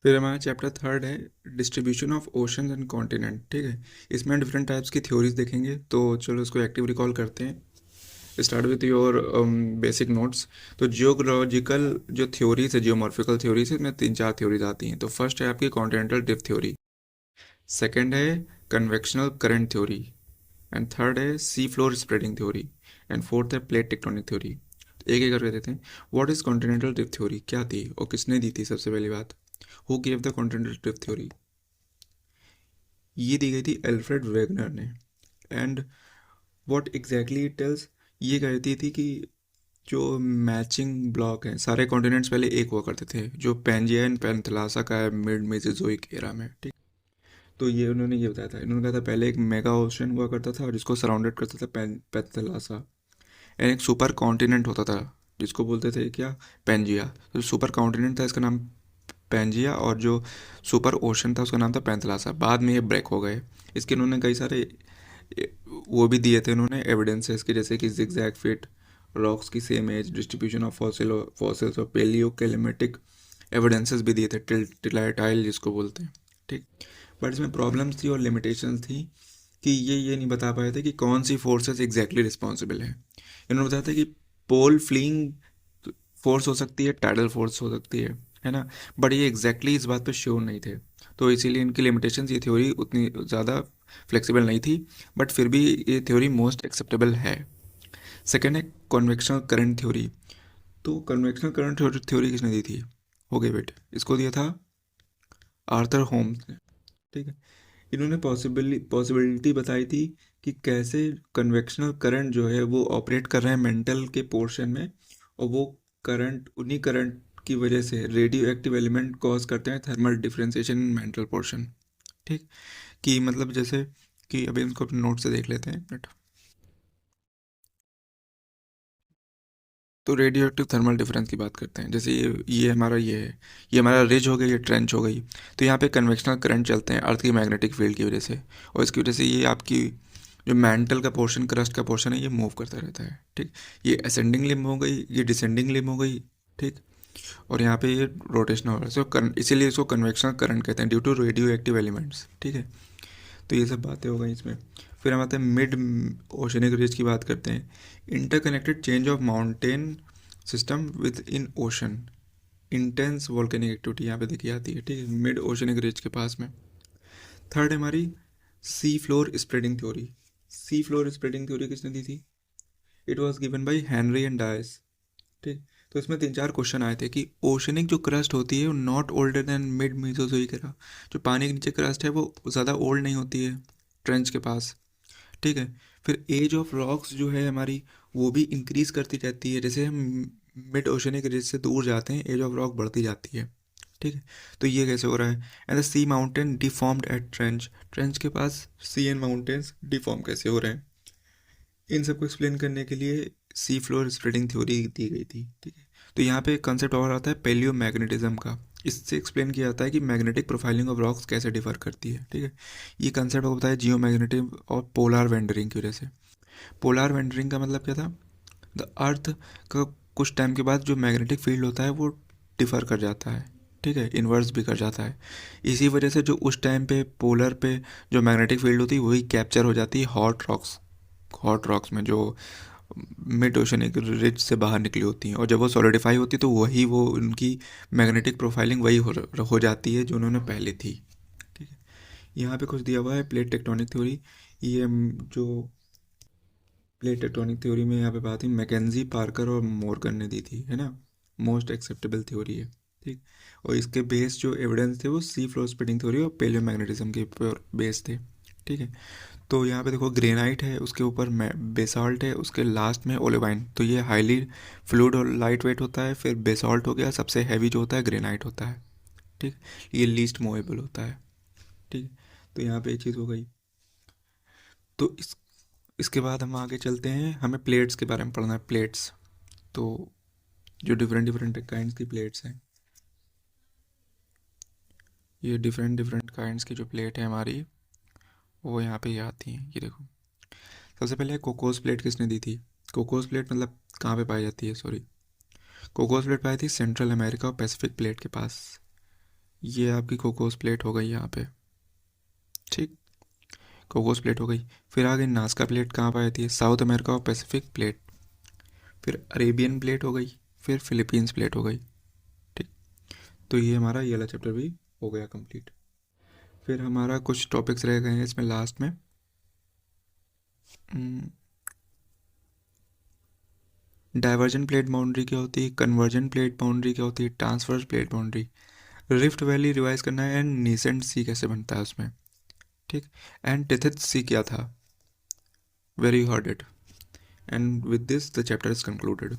फिर हमारा chapter third है distribution of ocean and continent. ठीक है, इसमें डिफरेंट टाइप्स की थ्योरीज देखेंगे। तो चलो इसको एक्टिव रिकॉल करते हैं। Start with your basic notes. तो जियोलॉजिकल जो थ्योरीज है, जियोमॉर्फिकल थ्योरीज है, इसमें तीन चार थ्योरीज आती हैं। तो फर्स्ट है आपकी कॉन्टिनेंटल ड्रिफ्ट थ्योरी, सेकेंड है convectional current theory, and third है sea floor spreading theory, and fourth है प्लेट टेक्टोनिक थ्योरी। एक एक करके देते हैं। What is continental drift theory, क्या थी और किसने दी थी? सबसे पहली बात, who gave the continental drift theory? ये दी गई थी एल्फ्रेड वेगनर ने। And what exactly it tells, ये कहती थी कि जो मैचिंग ब्लॉक हैं, सारे कॉन्टिनेंट्स पहले एक हुआ करते थे, जो पेंजिया एंड पेंथलासा का है मिड मेसोजोइक एरा में। ठीक, तो ये उन्होंने ये बताया था। इन्होंने कहा था पहले एक मेगा ओशन हुआ करता था और जिसको सराउंडेड करता था पेंथलासा, एंड एक सुपर कॉन्टिनेंट होता था जिसको बोलते थे क्या, पेंजिया। तो सुपर कॉन्टिनेंट था, इसका नाम पेंजिया, और जो सुपर ओशन था उसका नाम था पेंथलासा। बाद में ये ब्रेक हो गए। इसके उन्होंने कई सारे वो भी दिए थे उन्होंने एविडेंसेस के, जैसे कि जिगजैग फिट, रॉक्स की same age, distribution of fossils और पेलियो कैलेमेटिक एविडेंसेस भी दिए थे, टिलाटाइल जिसको बोलते हैं। ठीक, बट इसमें प्रॉब्लम्स थी और लिमिटेशंस थी कि ये नहीं बता पाए थे कि कौन सी फोर्सेस एग्जैक्टली रिस्पॉन्सिबल है। इन्होंने बताया था कि पोल फ्लिंग फोर्स हो सकती है, टाइडल फोर्स हो सकती है ना, बट ये एग्जैक्टली इस बात पे श्योर नहीं थे। तो इसीलिए इनकी लिमिटेशंस, ये थ्योरी उतनी ज़्यादा फ्लेक्सिबल नहीं थी, बट फिर भी ये थ्योरी मोस्ट एक्सेप्टेबल है। सेकेंड है कन्वेक्शनल करंट थ्योरी। तो कन्वेक्शनल करंट थ्योरी किसने दी थी? हो गए बेटे, इसको दिया था आर्थर होम्स ने। ठीक है, इन्होंने पॉसिबिलिटी बताई थी कि कैसे कन्वेक्शनल करंट जो है वो ऑपरेट कर रहे हैं मेंटल के पोर्शन में, और वो करंट, उन्हीं करंट की वजह से रेडियो एक्टिव एलिमेंट कॉज करते हैं thermal differentiation in mental portion. ठीक, कि मतलब जैसे कि अभी इनको अपने नोट से देख लेते हैं एक मिनट। तो रेडियो एक्टिव थर्मल डिफरेंस की बात करते हैं। जैसे ये हमारा ये है, ये हमारा रिज हो गई, ये ट्रेंच हो गई। तो यहाँ पे कन्वेक्शनल करंट चलते हैं अर्थ की मैग्नेटिक फील्ड की वजह से, और इसकी वजह से ये आपकी जो मेंटल का पोर्शन, क्रस्ट का पोर्शन है, ये मूव करता रहता है। ठीक, ये असेंडिंग लिम्ब हो गई, ये डिसेंडिंग लिम्ब हो गई। ठीक, और यहाँ पे ये रोटेशन हो रहा है। सो इसीलिए इसको कन्वेक्शनल करंट कहते हैं, due to radioactive elements. ठीक है, तो ये सब बातें हो गई इसमें। फिर हम आते हैं मिड ओशनिक रिज की बात करते हैं। Interconnected change of mountain system with in ocean, intense volcanic activity यहाँ पे देखी जाती है। ठीक है, मिड ओशनिक रिज के पास में। थर्ड है हमारी sea floor spreading theory. Sea floor spreading theory किसने दी थी? It was given by Henry and Dias. ठीक, तो इसमें तीन चार क्वेश्चन आए थे कि ओशनिक जो क्रस्ट होती है वो not older than mid Mesozoic era. जो पानी के नीचे क्रस्ट है वो ज़्यादा ओल्ड नहीं होती है ट्रेंच के पास। ठीक है, फिर एज ऑफ रॉक्स जो है हमारी, वो भी इंक्रीज करती रहती है। जैसे हम मिड ओशनिक रिज से दूर जाते हैं, एज ऑफ रॉक बढ़ती जाती है। ठीक है, तो ये कैसे हो रहा है? And the sea mountain deformed at trench, trench के पास सी एंड माउंटेन्स डिफॉर्म कैसे हो रहे हैं, इन सबको एक्सप्लेन करने के लिए सी फ्लोर स्प्रेडिंग थ्योरी दी गई थी। ठीक है, तो यहाँ पे कंसेप्ट और आता है पेलियो मैग्नेटिज्म का। इससे एक्सप्लेन किया जाता है कि मैग्नेटिक प्रोफाइलिंग ऑफ रॉक्स कैसे डिफर करती है। ठीक है, ये कंसेप्ट होता है जियो मैग्नेटिक और पोलार वेंडरिंग की वजह से। पोलार वेंडरिंग का मतलब क्या था? द अर्थ का कुछ टाइम के बाद जो मैग्नेटिक फील्ड होता है वो डिफर कर जाता है। ठीक है, इन्वर्स भी कर जाता है। इसी वजह से जो उस टाइम पे पोलर पे जो मैग्नेटिक फील्ड होती है वही कैप्चर हो जाती है हॉट रॉक्स में, जो मिड ओशनिक रिज से बाहर निकली होती हैं। और जब वो सॉलिडिफाई होती है तो वही वो उनकी मैग्नेटिक प्रोफाइलिंग वही हो जाती है जो उन्होंने पहले थी। ठीक है, यहाँ पे कुछ दिया हुआ है प्लेट टेक्टोनिक थ्योरी। ये जो प्लेट टेक्टोनिक थ्योरी में यहाँ पे बात है मैकेंजी, पार्कर और मॉर्गन ने दी थी, है ना। मोस्ट एक्सेप्टेबल थ्योरी है। ठीक, और इसके बेस जो एविडेंस थे वो सी फ्लोर स्प्रेडिंग थ्योरी और पेलियो मैग्नेटिज्म के ऊपर बेस थे। ठीक है, तो यहाँ पे देखो ग्रेनाइट है, उसके ऊपर बेसाल्ट है, उसके लास्ट में ओलेवाइन। तो ये हाईली फ्लूइड और लाइट वेट होता है। फिर बेसाल्ट हो गया, सबसे हैवी जो होता है ग्रेनाइट होता है। ठीक, ये लीस्ट मूवेबल होता है। ठीक, तो यहाँ पे ये चीज़ हो गई। तो इसके बाद हम आगे चलते हैं, हमें प्लेट्स के बारे में पढ़ना है, प्लेट्स। तो जो डिफरेंट डिफरेंट काइंड्स की प्लेट्स हैं, ये डिफरेंट डिफरेंट काइंड्स की जो प्लेट है हमारी, वो यहाँ पे ये आती हैं। ये देखो, सबसे पहले कोकोस प्लेट किसने दी थी? कोकोस प्लेट मतलब कहाँ पे पाई जाती है, सॉरी, कोकोस प्लेट पाई थी सेंट्रल अमेरिका और पैसिफिक प्लेट के पास। ये आपकी कोकोस प्लेट हो गई यहाँ पे, ठीक। कोकोस प्लेट हो गई। फिर आ गई नास्का प्लेट, कहाँ पाई जाती है? साउथ अमेरिका और पैसिफिक प्लेट। फिर अरेबियन प्लेट हो गई। फिर फिलीपींस प्लेट हो गई, ठीक। तो ये हमारा ये वाला चैप्टर भी हो गया कंप्लीट। फिर हमारा कुछ टॉपिक्स रह गए हैं इसमें लास्ट में। डाइवर्जन प्लेट बाउंड्री क्या होती है, कन्वर्जन प्लेट बाउंड्री क्या होती है, transverse plate boundary, rift valley revise करना है, एंड नीसेंट सी कैसे बनता है उसमें, ठीक। एंड टिथित सी क्या था, very heard it. And with this the chapter is concluded.